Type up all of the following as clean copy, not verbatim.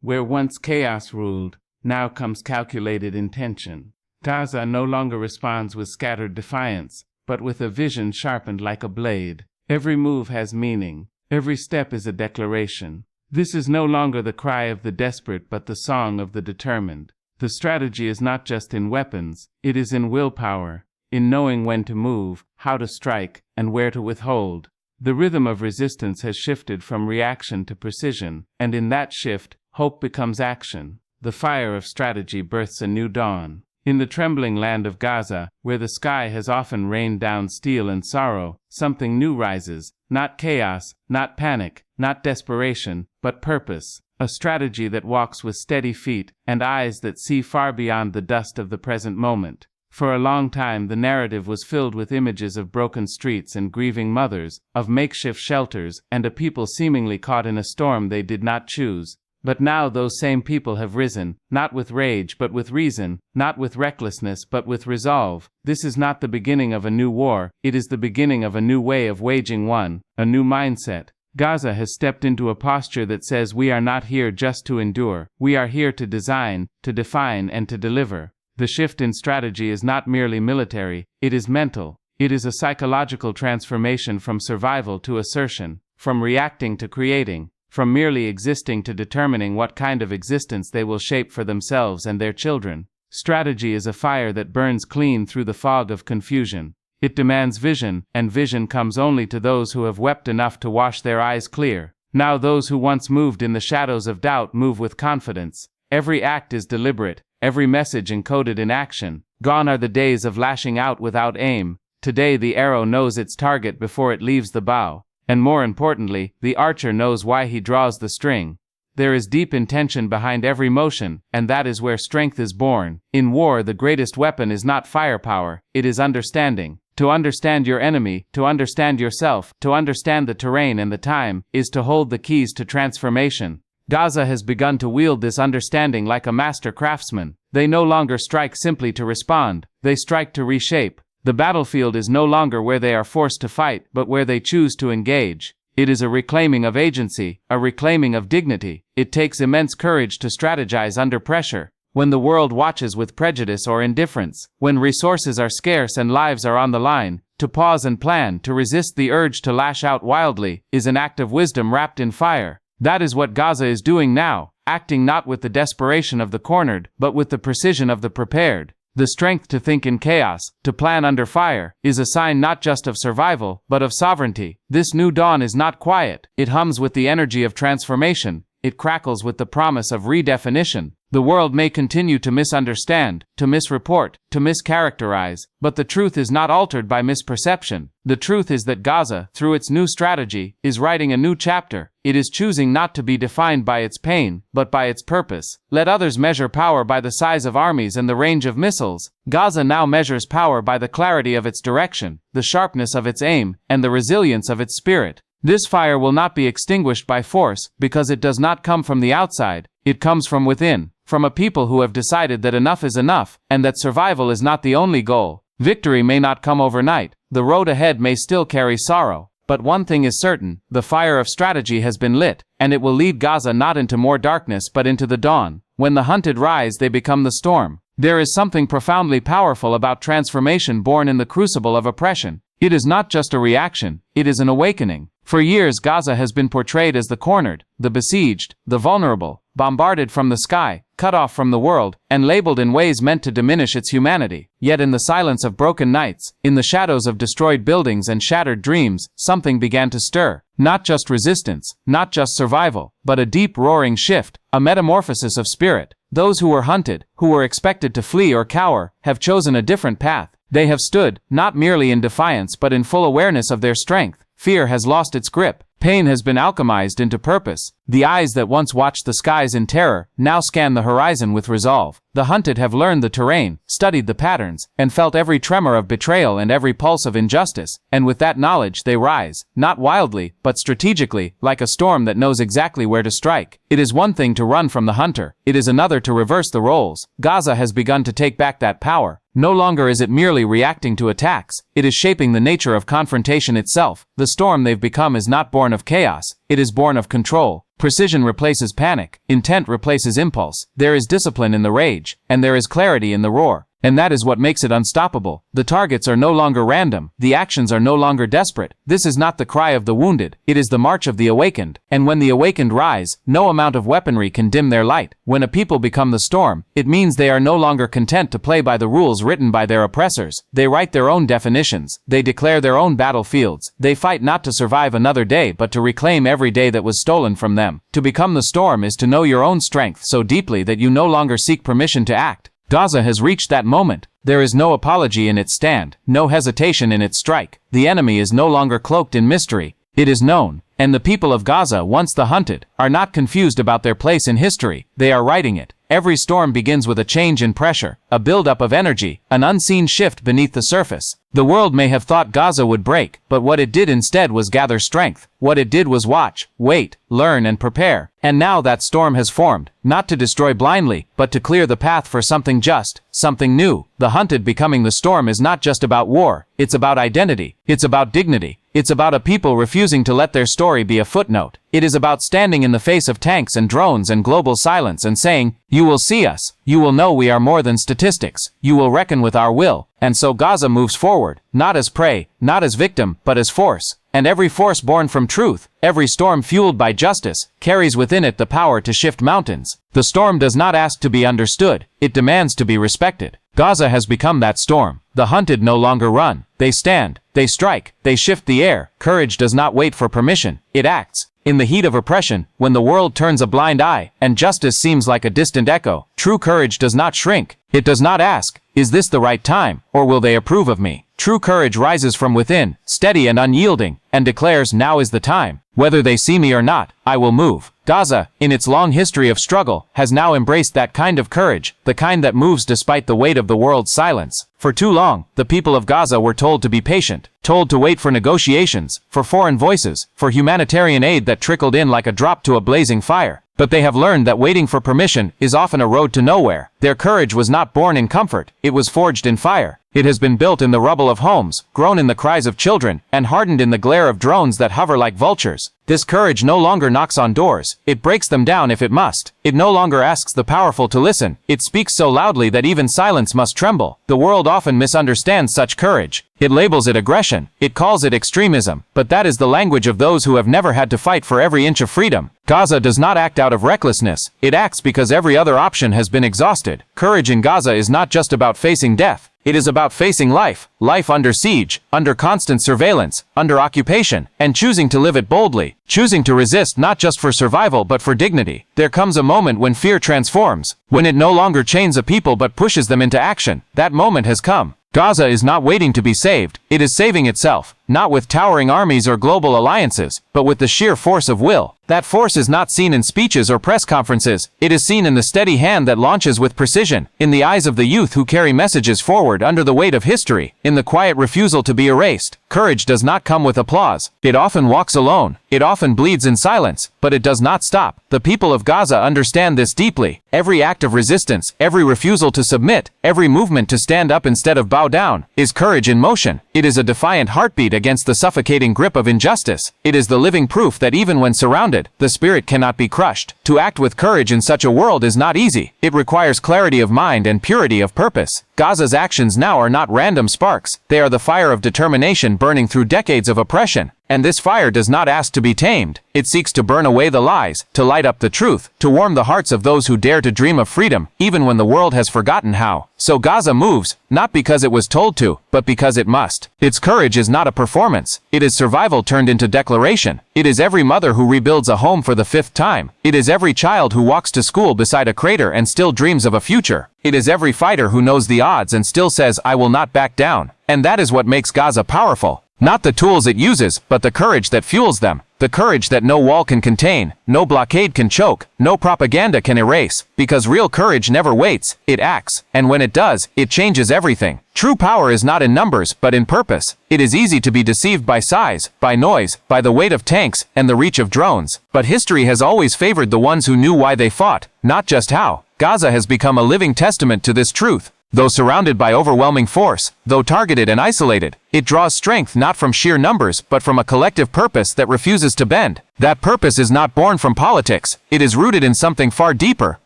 Where once chaos ruled, now comes calculated intention. Gaza no longer responds with scattered defiance, but with a vision sharpened like a blade. Every move has meaning. Every step is a declaration. This is no longer the cry of the desperate but the song of the determined. The strategy is not just in weapons, it is in willpower, in knowing when to move, how to strike, and where to withhold. The rhythm of resistance has shifted from reaction to precision, and in that shift, hope becomes action. The fire of strategy births a new dawn. In the trembling land of Gaza, where the sky has often rained down steel and sorrow, something new rises, not chaos, not panic, not desperation, but purpose, a strategy that walks with steady feet and eyes that see far beyond the dust of the present moment. For a long time the narrative was filled with images of broken streets and grieving mothers, of makeshift shelters, and a people seemingly caught in a storm they did not choose. But now those same people have risen, not with rage but with reason, not with recklessness but with resolve. This is not the beginning of a new war, it is the beginning of a new way of waging one, a new mindset. Gaza has stepped into a posture that says we are not here just to endure, we are here to design, to define, and to deliver. The shift in strategy is not merely military, it is mental. It is a psychological transformation from survival to assertion, from reacting to creating, from merely existing to determining what kind of existence they will shape for themselves and their children. Strategy is a fire that burns clean through the fog of confusion. It demands vision, and vision comes only to those who have wept enough to wash their eyes clear. Now those who once moved in the shadows of doubt move with confidence. Every act is deliberate, every message encoded in action. Gone are the days of lashing out without aim. Today the arrow knows its target before it leaves the bow. And more importantly, the archer knows why he draws the string. There is deep intention behind every motion, and that is where strength is born. In war, the greatest weapon is not firepower, it is understanding. To understand your enemy, to understand yourself, to understand the terrain and the time, is to hold the keys to transformation. Gaza has begun to wield this understanding like a master craftsman. They no longer strike simply to respond, they strike to reshape. The battlefield is no longer where they are forced to fight, but where they choose to engage. It is a reclaiming of agency, a reclaiming of dignity. It takes immense courage to strategize under pressure. When the world watches with prejudice or indifference, when resources are scarce and lives are on the line, to pause and plan, to resist the urge to lash out wildly, is an act of wisdom wrapped in fire. That is what Gaza is doing now, acting not with the desperation of the cornered, but with the precision of the prepared. The strength to think in chaos, to plan under fire, is a sign not just of survival, but of sovereignty. This new dawn is not quiet. It hums with the energy of transformation. It crackles with the promise of redefinition. The world may continue to misunderstand, to misreport, to mischaracterize, but the truth is not altered by misperception. The truth is that Gaza, through its new strategy, is writing a new chapter. It is choosing not to be defined by its pain, but by its purpose. Let others measure power by the size of armies and the range of missiles. Gaza now measures power by the clarity of its direction, the sharpness of its aim, and the resilience of its spirit. This fire will not be extinguished by force, because it does not come from the outside, it comes from within, from a people who have decided that enough is enough, and that survival is not the only goal. Victory may not come overnight, the road ahead may still carry sorrow, but one thing is certain, the fire of strategy has been lit, and it will lead Gaza not into more darkness but into the dawn. When the hunted rise, they become the storm. There is something profoundly powerful about transformation born in the crucible of oppression. It is not just a reaction, it is an awakening. For years Gaza has been portrayed as the cornered, the besieged, the vulnerable, bombarded from the sky, cut off from the world, and labeled in ways meant to diminish its humanity. Yet in the silence of broken nights, in the shadows of destroyed buildings and shattered dreams, something began to stir. Not just resistance, not just survival, but a deep roaring shift, a metamorphosis of spirit. Those who were hunted, who were expected to flee or cower, have chosen a different path. They have stood, not merely in defiance but in full awareness of their strength. Fear has lost its grip. Pain has been alchemized into purpose. The eyes that once watched the skies in terror, now scan the horizon with resolve. The hunted have learned the terrain, studied the patterns, and felt every tremor of betrayal and every pulse of injustice. And with that knowledge they rise, not wildly, but strategically, like a storm that knows exactly where to strike. It is one thing to run from the hunter. It is another to reverse the roles. Gaza has begun to take back that power. No longer is it merely reacting to attacks, it is shaping the nature of confrontation itself. The storm they've become is not born of chaos, it is born of control. Precision replaces panic, intent replaces impulse. There is discipline in the rage, and there is clarity in the roar. And that is what makes it unstoppable. The targets are no longer random, the actions are no longer desperate. This is not the cry of the wounded, it is the march of the awakened. And when the awakened rise, no amount of weaponry can dim their light. When a people become the storm, it means they are no longer content to play by the rules written by their oppressors. They write their own definitions, they declare their own battlefields. They fight not to survive another day but to reclaim every day that was stolen from them. To become the storm is to know your own strength so deeply that you no longer seek permission to act. Gaza has reached that moment. There is no apology in its stand, no hesitation in its strike. The enemy is no longer cloaked in mystery. It is known, and the people of Gaza, once the hunted, are not confused about their place in history. They are writing it. Every storm begins with a change in pressure, a buildup of energy, an unseen shift beneath the surface. The world may have thought Gaza would break, but what it did instead was gather strength. What it did was watch, wait, learn and prepare. And now that storm has formed, not to destroy blindly, but to clear the path for something just, something new. The hunted becoming the storm is not just about war, it's about identity, it's about dignity. It's about a people refusing to let their story be a footnote. It is about standing in the face of tanks and drones and global silence and saying, "You will see us. You will know we are more than statistics. You will reckon with our will." And so Gaza moves forward, not as prey, not as victim, but as force. And every force born from truth, every storm fueled by justice, carries within it the power to shift mountains. The storm does not ask to be understood, it demands to be respected. Gaza has become that storm. The hunted no longer run. They stand, they strike, they shift the air. Courage does not wait for permission, it acts. In the heat of oppression, when the world turns a blind eye, and justice seems like a distant echo, true courage does not shrink. It does not ask, "Is this the right time, or will they approve of me?" True courage rises from within, steady and unyielding, and declares, "Now is the time. Whether they see me or not, I will move." Gaza, in its long history of struggle, has now embraced that kind of courage, the kind that moves despite the weight of the world's silence. For too long, the people of Gaza were told to be patient, told to wait for negotiations, for foreign voices, for humanitarian aid that trickled in like a drop to a blazing fire. But they have learned that waiting for permission is often a road to nowhere. Their courage was not born in comfort, it was forged in fire. It has been built in the rubble of homes, grown in the cries of children, and hardened in the glare of drones that hover like vultures. This courage no longer knocks on doors, it breaks them down if it must. It no longer asks the powerful to listen, it speaks so loudly that even silence must tremble. The world often misunderstands such courage. It labels it aggression, it calls it extremism, but that is the language of those who have never had to fight for every inch of freedom. Gaza does not act out of recklessness, it acts because every other option has been exhausted. Courage in Gaza is not just about facing death. It is about facing life, life under siege, under constant surveillance, under occupation, and choosing to live it boldly, choosing to resist not just for survival but for dignity. There comes a moment when fear transforms, when it no longer chains a people but pushes them into action. That moment has come. Gaza is not waiting to be saved, it is saving itself, not with towering armies or global alliances, but with the sheer force of will. That force is not seen in speeches or press conferences, it is seen in the steady hand that launches with precision, in the eyes of the youth who carry messages forward under the weight of history, in the quiet refusal to be erased. Courage does not come with applause, it often walks alone, it often bleeds in silence, but it does not stop. The people of Gaza understand this deeply. Every act of resistance, every refusal to submit, every movement to stand up instead of bow down, is courage in motion. It is a defiant heartbeat against the suffocating grip of injustice. It is the living proof that even when surrounded, the spirit cannot be crushed. To act with courage in such a world is not easy. It requires clarity of mind and purity of purpose. Gaza's actions now are not random sparks. They are the fire of determination burning through decades of oppression. And this fire does not ask to be tamed. It seeks to burn away the lies, to light up the truth, to warm the hearts of those who dare to dream of freedom, even when the world has forgotten how. So Gaza moves, not because it was told to, but because it must. Its courage is not a performance. It is survival turned into declaration. It is every mother who rebuilds a home for the 5th time. It is every child who walks to school beside a crater and still dreams of a future. It is every fighter who knows the odds and still says, "I will not back down." And that is what makes Gaza powerful. Not the tools it uses, but the courage that fuels them. The courage that no wall can contain, no blockade can choke, no propaganda can erase. Because real courage never waits, it acts. And when it does, it changes everything. True power is not in numbers, but in purpose. It is easy to be deceived by size, by noise, by the weight of tanks, and the reach of drones. But history has always favored the ones who knew why they fought, not just how. Gaza has become a living testament to this truth. Though surrounded by overwhelming force, though targeted and isolated, it draws strength not from sheer numbers but from a collective purpose that refuses to bend. That purpose is not born from politics. It is rooted in something far deeper,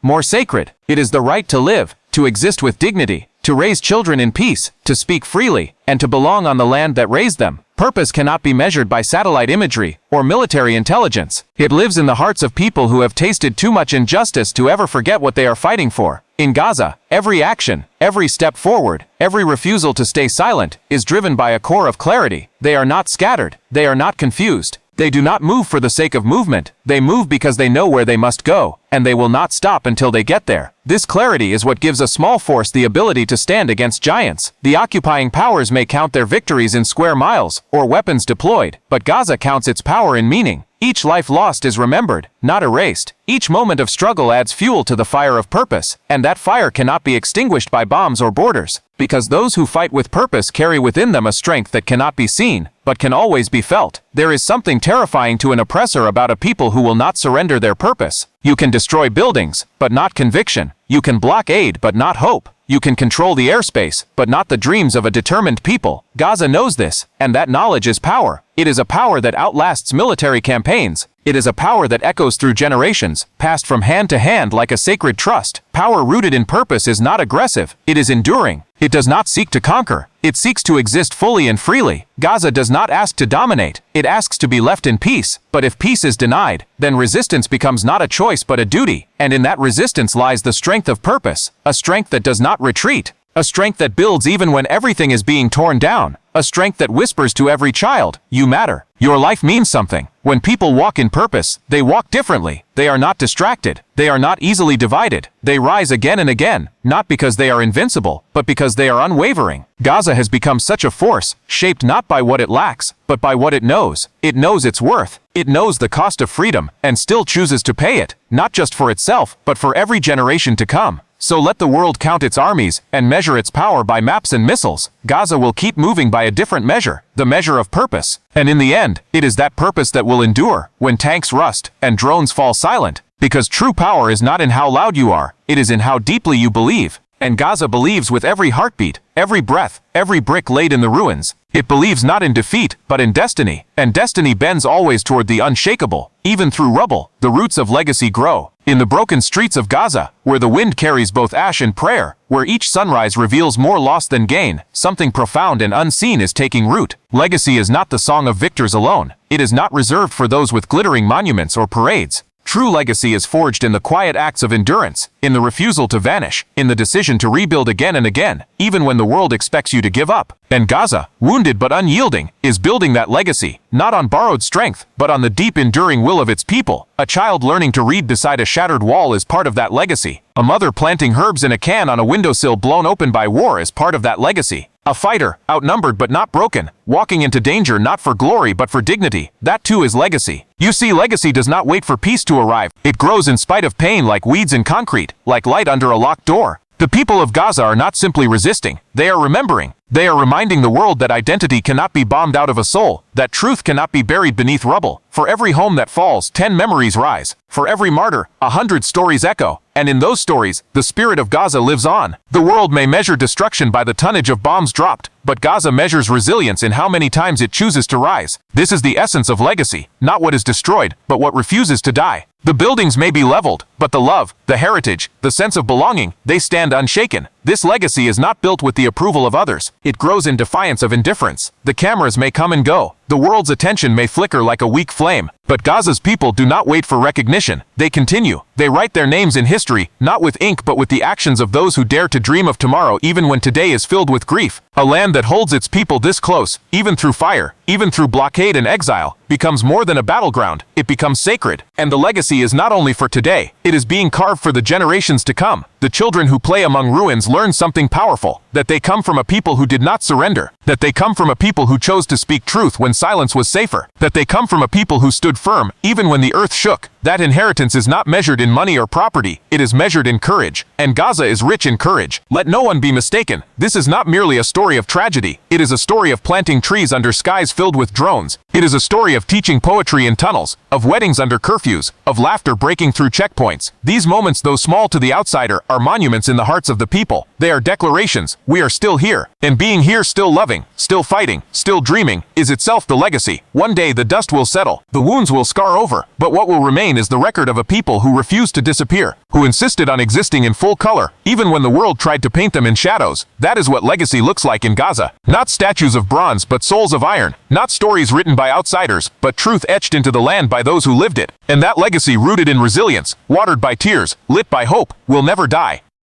more sacred. It is the right to live, to exist with dignity, to raise children in peace, to speak freely, and to belong on the land that raised them. Purpose cannot be measured by satellite imagery or military intelligence. It lives in the hearts of people who have tasted too much injustice to ever forget what they are fighting for. In Gaza, every action, every step forward, every refusal to stay silent is driven by a core of clarity. They are not scattered. They are not confused. They do not move for the sake of movement. They move because they know where they must go, and they will not stop until they get there. This clarity is what gives a small force the ability to stand against giants. The occupying powers may count their victories in square miles or weapons deployed, but Gaza counts its power in meaning. Each life lost is remembered, not erased. Each moment of struggle adds fuel to the fire of purpose, and that fire cannot be extinguished by bombs or borders, because those who fight with purpose carry within them a strength that cannot be seen, but can always be felt. There is something terrifying to an oppressor about a people who will not surrender their purpose. You can destroy buildings, but not conviction. You can block aid, but not hope. You can control the airspace, but not the dreams of a determined people. Gaza knows this, and that knowledge is power. It is a power that outlasts military campaigns. It is a power that echoes through generations, passed from hand to hand like a sacred trust. Power rooted in purpose is not aggressive. It is enduring. It does not seek to conquer. It seeks to exist fully and freely. Gaza does not ask to dominate. It asks to be left in peace. But if peace is denied, then resistance becomes not a choice but a duty. And in that resistance lies the strength of purpose, a strength that does not retreat, a strength that builds even when everything is being torn down, a strength that whispers to every child, "You matter. Your life means something." When people walk in purpose, they walk differently. They are not distracted. They are not easily divided. They rise again and again, not because they are invincible, but because they are unwavering. Gaza has become such a force, shaped not by what it lacks, but by what it knows. It knows its worth. It knows the cost of freedom, and still chooses to pay it, not just for itself, but for every generation to come. So let the world count its armies and measure its power by maps and missiles. Gaza will keep moving by a different measure, the measure of purpose. And in the end, it is that purpose that will endure when tanks rust and drones fall silent. Because true power is not in how loud you are, it is in how deeply you believe. And Gaza believes with every heartbeat, every breath, every brick laid in the ruins. It believes not in defeat, but in destiny. And destiny bends always toward the unshakable. Even through rubble, the roots of legacy grow. In the broken streets of Gaza, where the wind carries both ash and prayer, where each sunrise reveals more loss than gain, something profound and unseen is taking root. Legacy is not the song of victors alone. It is not reserved for those with glittering monuments or parades. True legacy is forged in the quiet acts of endurance, in the refusal to vanish, in the decision to rebuild again and again, even when the world expects you to give up. And Gaza, wounded but unyielding, is building that legacy, not on borrowed strength, but on the deep enduring will of its people. A child learning to read beside a shattered wall is part of that legacy. A mother planting herbs in a can on a windowsill blown open by war is part of that legacy. A fighter, outnumbered but not broken, walking into danger not for glory but for dignity, that too is legacy. You see, legacy does not wait for peace to arrive. It grows in spite of pain like weeds in concrete, like light under a locked door. The people of Gaza are not simply resisting, they are remembering. They are reminding the world that identity cannot be bombed out of a soul, that truth cannot be buried beneath rubble. For every home that falls, 10 memories rise. For every martyr, 100 stories echo. And in those stories, the spirit of Gaza lives on. The world may measure destruction by the tonnage of bombs dropped, but Gaza measures resilience in how many times it chooses to rise. This is the essence of legacy, not what is destroyed, but what refuses to die. The buildings may be leveled, but the love, the heritage, the sense of belonging, they stand unshaken. This legacy is not built with the approval of others. It grows in defiance of indifference. The cameras may come and go. The world's attention may flicker like a weak flame. But Gaza's people do not wait for recognition. They continue. They write their names in history, not with ink but with the actions of those who dare to dream of tomorrow even when today is filled with grief. A land that holds its people this close, even through fire, even through blockade and exile, becomes more than a battleground. It becomes sacred. And the legacy is not only for today. It is being carved for the generations to come. The children who play among ruins learn something powerful, that they come from a people who did not surrender, that they come from a people who chose to speak truth when silence was safer, that they come from a people who stood firm even when the earth shook. That inheritance is not measured in money or property, it is measured in courage. And Gaza is rich in courage. Let no one be mistaken. This is not merely a story of tragedy. It is a story of planting trees under skies filled with drones. It is a story of teaching poetry in tunnels, of weddings under curfews, of laughter breaking through checkpoints. These moments, though small to the outsider, are monuments in the hearts of the people. They are declarations. We are still here. And being here, still loving, still fighting, still dreaming, is itself the legacy. One day the dust will settle, the wounds will scar over, but what will remain is the record of a people who refused to disappear, who insisted on existing in full color, even when the world tried to paint them in shadows. That is what legacy looks like in Gaza. Not statues of bronze, but souls of iron. Not stories written by outsiders, but truth etched into the land by those who lived it. And that legacy, rooted in resilience, watered by tears, lit by hope, will never die.